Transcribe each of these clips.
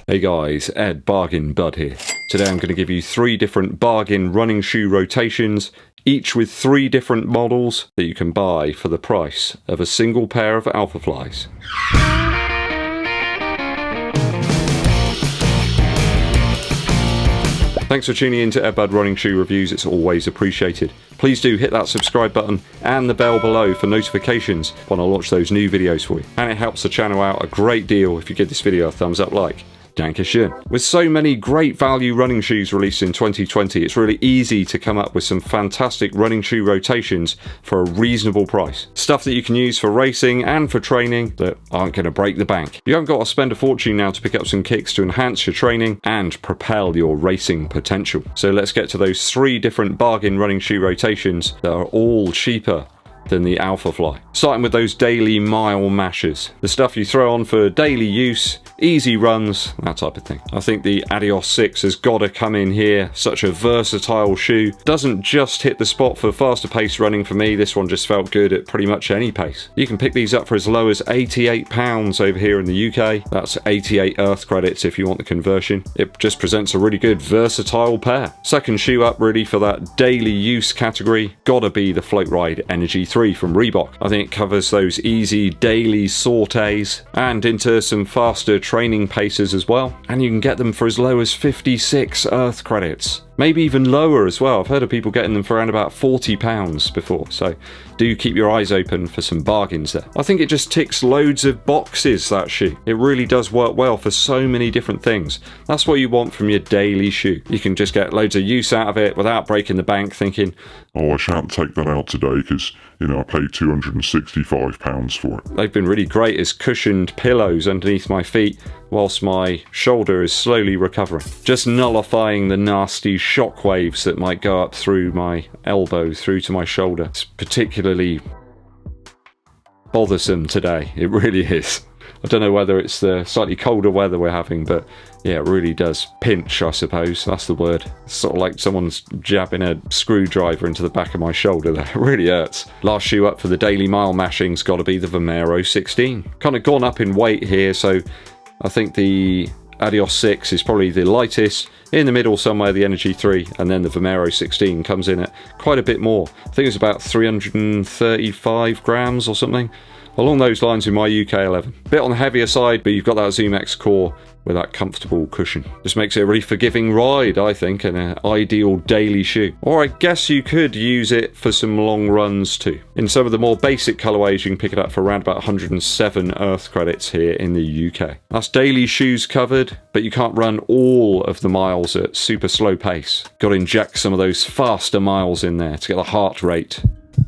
Hey guys, Ed Bargain Bud here. Today I'm going to give you 3 different bargain running shoe rotations, each with 3 different models that you can buy for the price of a single pair of Alphaflys. Thanks for tuning in to Eddbud Running Shoe Reviews, it's always appreciated. Please do hit that subscribe button and the bell below for notifications when I launch those new videos for you. And it helps the channel out a great deal if you give this video a thumbs up like. Dankeschön. With so many great value running shoes released in 2020, it's really easy to come up with some fantastic running shoe rotations for a reasonable price. Stuff that you can use for racing and for training that aren't going to break the bank. You haven't got to spend a fortune now to pick up some kicks to enhance your training and propel your racing potential. So let's get to those 3 different bargain running shoe rotations that are all cheaper than the Alphafly. Starting with those daily mile mashers. The stuff you throw on for daily use, easy runs, that type of thing. I think the Adios 6 has got to come in here. Such a versatile shoe. Doesn't just hit the spot for faster pace running for me. This one just felt good at pretty much any pace. You can pick these up for as low as £88 over here in the UK. That's 88 Earth credits if you want the conversion. It just presents a really good versatile pair. Second shoe up really for that daily use category, gotta be the Floatride Energy 3 from Reebok. I think it covers those easy daily sorties and into some faster training paces as well. And you can get them for as low as 56 Earth credits. Maybe even lower as well. I've heard of people getting them for around about £40 before, so do keep your eyes open for some bargains there. I think it just ticks loads of boxes, that shoe. It really does work well for so many different things. That's what you want from your daily shoe. You can just get loads of use out of it without breaking the bank thinking, oh, I shan't take that out today because, you know, I paid £265 for it. They've been really great as cushioned pillows underneath my feet whilst my shoulder is slowly recovering. Just nullifying the nasty shockwaves that might go up through my elbow through to my shoulder. It's particularly bothersome today. It really is. I don't know whether it's the slightly colder weather we're having, but yeah, it really does pinch, I suppose. That's the word. It's sort of like someone's jabbing a screwdriver into the back of my shoulder there. It really hurts. Last shoe up for the daily mile mashing's got to be the Vomero 16. Kind of gone up in weight here, so I think the Adios 6 is probably the lightest. In the middle somewhere, the Energy 3, and then the Vomero 16 comes in at quite a bit more. I think it's about 335 grams or something. Along those lines in my UK 11. Bit on the heavier side, but you've got that Zoom X core with that comfortable cushion. Just makes it a really forgiving ride, I think, and an ideal daily shoe. Or I guess you could use it for some long runs too. In some of the more basic colourways, you can pick it up for around about 107 Earth credits here in the UK. That's daily shoes covered, but you can't run all of the miles at super slow pace. Got to inject some of those faster miles in there to get the heart rate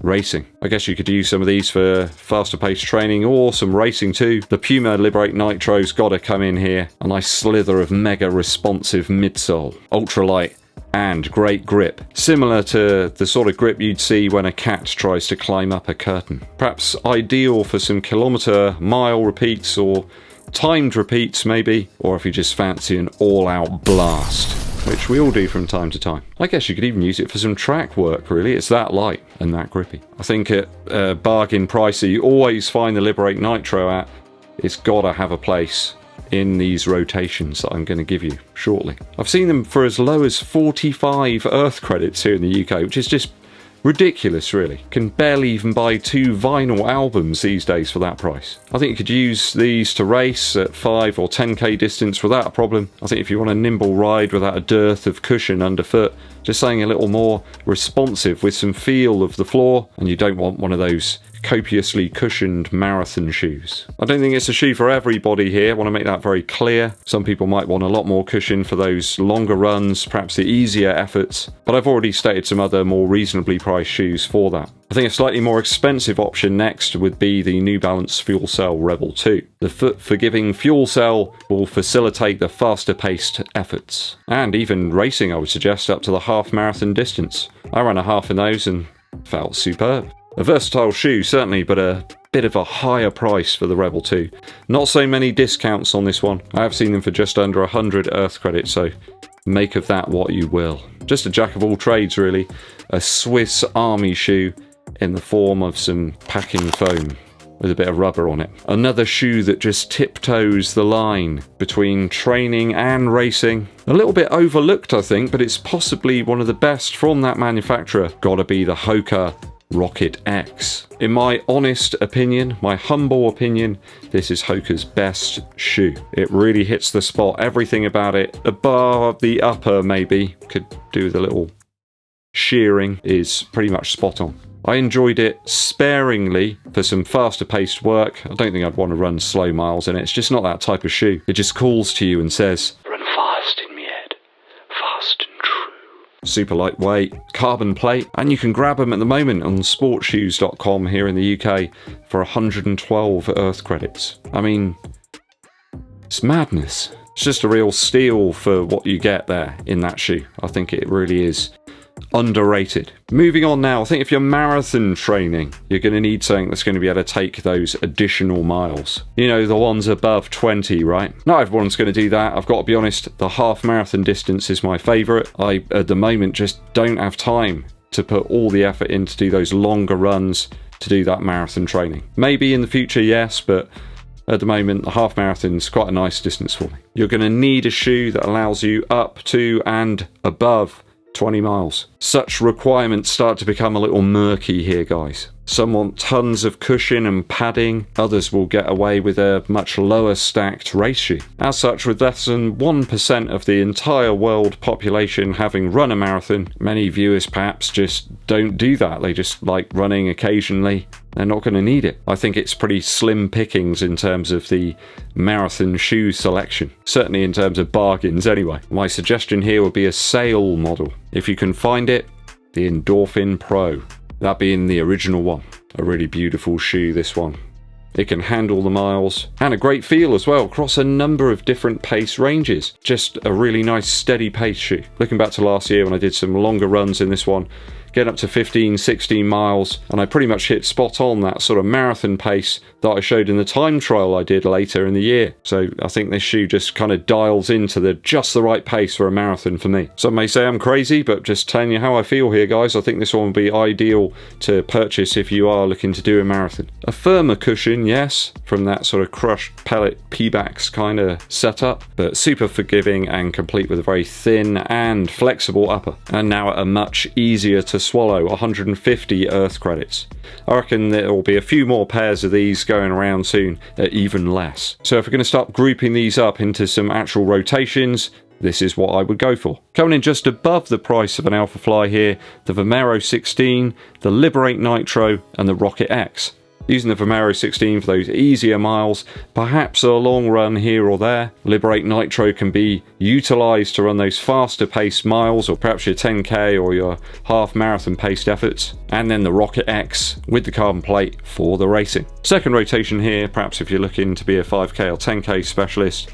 racing. I guess you could use some of these for faster paced training or some racing too. The Puma Liberate Nitro's got to come in here. A nice slither of mega responsive midsole. Ultralight and great grip. Similar to the sort of grip you'd see when a cat tries to climb up a curtain. Perhaps ideal for some kilometre, mile repeats or timed repeats maybe. Or if you just fancy an all-out blast, which we all do from time to time. I guess you could even use it for some track work, really. It's that light and that grippy. I think at a bargain price that you always find the Liberate Nitro at, it's got to have a place in these rotations that I'm going to give you shortly. I've seen them for as low as 45 Earth credits here in the UK, which is just ridiculous, really. Can barely even buy 2 vinyl albums these days for that price. I think you could use these to race at 5 or 10k distance without a problem. I think if you want a nimble ride without a dearth of cushion underfoot, just something a little more responsive with some feel of the floor, and you don't want one of those copiously cushioned marathon shoes. I don't think it's a shoe for everybody here. I want to make that very clear. Some people might want a lot more cushion for those longer runs, perhaps the easier efforts, but I've already stated some other more reasonably priced shoes for that. I think a slightly more expensive option next would be the New Balance Fuelcell Rebel 2. The foot-forgiving Fuelcell will facilitate the faster-paced efforts, and even racing, I would suggest, up to the half marathon distance. I ran a half in those and felt superb. A versatile shoe, certainly, but a bit of a higher price for the Rebel 2. Not so many discounts on this one. I have seen them for just under 100 Earth credits, so make of that what you will. Just a jack of all trades, really. A Swiss Army shoe in the form of some packing foam with a bit of rubber on it. Another shoe that just tiptoes the line between training and racing. A little bit overlooked, I think, but it's possibly one of the best from that manufacturer. Gotta be the Hoka Rocket X. In my honest opinion, my humble opinion, this is Hoka's best shoe. It really hits the spot. Everything about it, above the upper maybe, could do with a little shearing, is pretty much spot on. I enjoyed it sparingly for some faster paced work. I don't think I'd want to run slow miles in it. It's just not that type of shoe. It just calls to you and says, "Run fast in me head, fast and true." Super lightweight, carbon plate, and you can grab them at the moment on sportshoes.com here in the UK for 112 Earth credits. I mean, it's madness. It's just a real steal for what you get there in that shoe. I think it really is underrated. Moving on now, I think if you're marathon training, you're going to need something that's going to be able to take those additional miles. You know, the ones above 20, right? Not everyone's going to do that. I've got to be honest, the half marathon distance is my favourite. I, at the moment, just don't have time to put all the effort in to do those longer runs to do that marathon training. Maybe in the future, yes, but at the moment, the half marathon's quite a nice distance for me. You're going to need a shoe that allows you up to and above 20 miles. Such requirements start to become a little murky here, guys. Some want tons of cushion and padding, others will get away with a much lower stacked race shoe. As such, with less than 1% of the entire world population having run a marathon, many viewers perhaps just don't do that. They just like running occasionally. They're not going to need it. I think it's pretty slim pickings in terms of the marathon shoe selection. Certainly in terms of bargains anyway. My suggestion here would be a sale model. If you can find it, the Endorphin Pro. That being the original one. A really beautiful shoe, this one. It can handle the miles, and a great feel as well, across a number of different pace ranges. Just a really nice steady pace shoe. Looking back to last year when I did some longer runs in this one, getting up to 15, 16 miles, and I pretty much hit spot on that sort of marathon pace that I showed in the time trial I did later in the year. So I think this shoe just kind of dials into just the right pace for a marathon for me. Some may say I'm crazy, but just telling you how I feel here, guys. I think this one would be ideal to purchase if you are looking to do a marathon. A firmer cushion, yes, from that sort of crushed pellet P-backs kind of setup, but super forgiving and complete with a very thin and flexible upper. And now at a much easier to swallow 150 Earth credits. I reckon there will be a few more pairs of these going around soon at even less. So if we're going to start grouping these up into some actual rotations, this is what I would go for. Coming in just above the price of an Alphafly here, the Vomero 16, the Liberate Nitro and the Rocket X. Using the Vomero 16 for those easier miles, perhaps a long run here or there. Liberate Nitro can be utilised to run those faster paced miles, or perhaps your 10k or your half marathon paced efforts. And then the Rocket X with the carbon plate for the racing. Second rotation here, perhaps if you're looking to be a 5k or 10k specialist,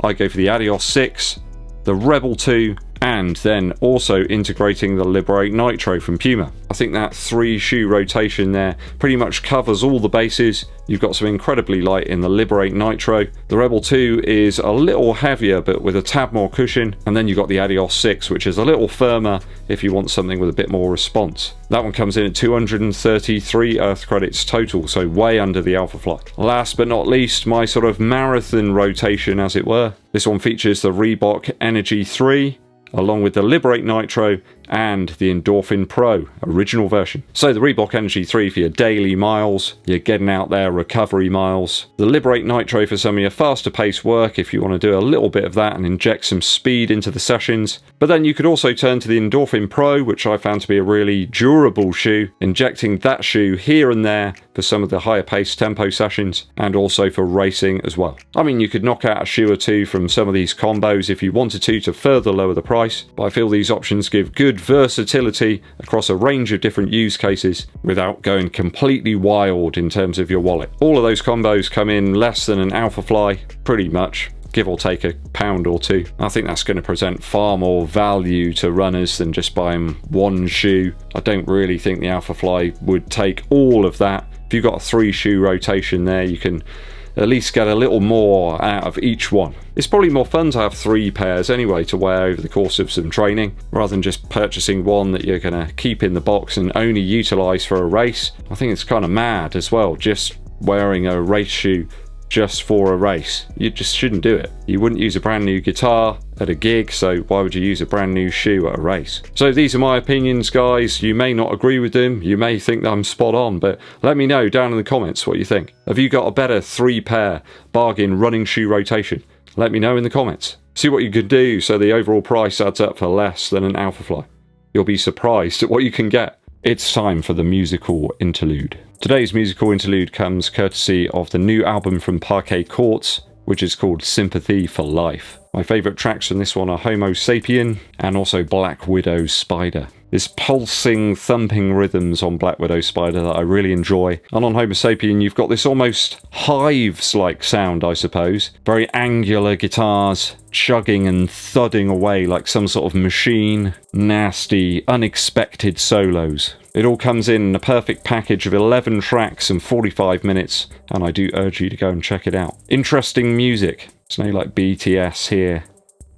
I go for the Adios 6, the Rebel 2, and then also integrating the Liberate Nitro from Puma. I think that 3 shoe rotation there pretty much covers all the bases. You've got some incredibly light in the Liberate Nitro. The Rebel 2 is a little heavier but with a tad more cushion, and then you've got the Adios 6, which is a little firmer if you want something with a bit more response. That one comes in at 233 Earth credits total, so way under the Alphafly. Last but not least, my sort of marathon rotation as it were. This one features the Reebok Energy 3, along with the Liberate Nitro and the Endorphin Pro original version. So the Reebok Energy 3 for your daily miles, you're getting out there recovery miles. The Liberate Nitro for some of your faster paced work if you want to do a little bit of that and inject some speed into the sessions. But then you could also turn to the Endorphin Pro, which I found to be a really durable shoe, injecting that shoe here and there for some of the higher paced tempo sessions and also for racing as well. I mean, you could knock out a shoe or two from some of these combos if you wanted to further lower the price, but I feel these options give good versatility across a range of different use cases without going completely wild in terms of your wallet. All of those combos come in less than an Alphafly, pretty much, give or take a pound or two. I think that's going to present far more value to runners than just buying one shoe. I don't really think the Alphafly would take all of that. If you've got a 3 shoe rotation there, you can at least get a little more out of each one. It's probably more fun to have 3 pairs anyway to wear over the course of some training, rather than just purchasing one that you're going to keep in the box and only utilise for a race. I think it's kind of mad as well, just wearing a race shoe just for a race. You just shouldn't do it. You wouldn't use a brand new guitar at a gig, so why would you use a brand new shoe at a race? So these are my opinions, guys. You may not agree with them, you may think that I'm spot on, but let me know down in the comments what you think. Have you got a better 3-pair bargain running shoe rotation? Let me know in the comments. See what you could do so the overall price adds up for less than an Alphafly. You'll be surprised at what you can get. It's time for the musical interlude. Today's musical interlude comes courtesy of the new album from Parquet Courts, which is called Sympathy for Life. My favourite tracks from this one are Homo Sapien and also Black Widow Spider. There's pulsing, thumping rhythms on Black Widow Spider that I really enjoy. And on Homo Sapien, you've got this almost hives-like sound, I suppose. Very angular guitars, chugging and thudding away like some sort of machine. Nasty, unexpected solos. It all comes in a perfect package of 11 tracks and 45 minutes, and I do urge you to go and check it out. Interesting music. It's no like BTS here,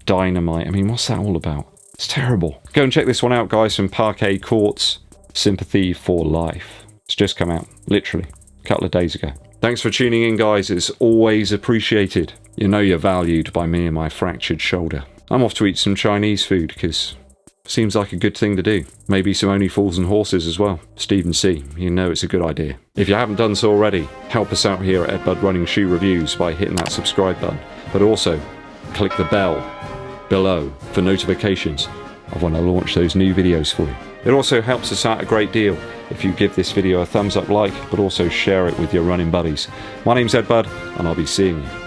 Dynamite. I mean, what's that all about? It's terrible. Go and check this one out, guys, from Parquet Courts, Sympathy for Life. It's just come out, literally, a couple of days ago. Thanks for tuning in, guys. It's always appreciated. You know you're valued by me and my fractured shoulder. I'm off to eat some Chinese food, because seems like a good thing to do. Maybe some Only Fools and Horses as well. Stephen C. You know it's a good idea. If you haven't done so already, help us out here at Eddbud Running Shoe Reviews by hitting that subscribe button. But also, click the bell below for notifications of when I launch those new videos for you. It also helps us out a great deal if you give this video a thumbs up like, but also share it with your running buddies. My name's Eddbud, and I'll be seeing you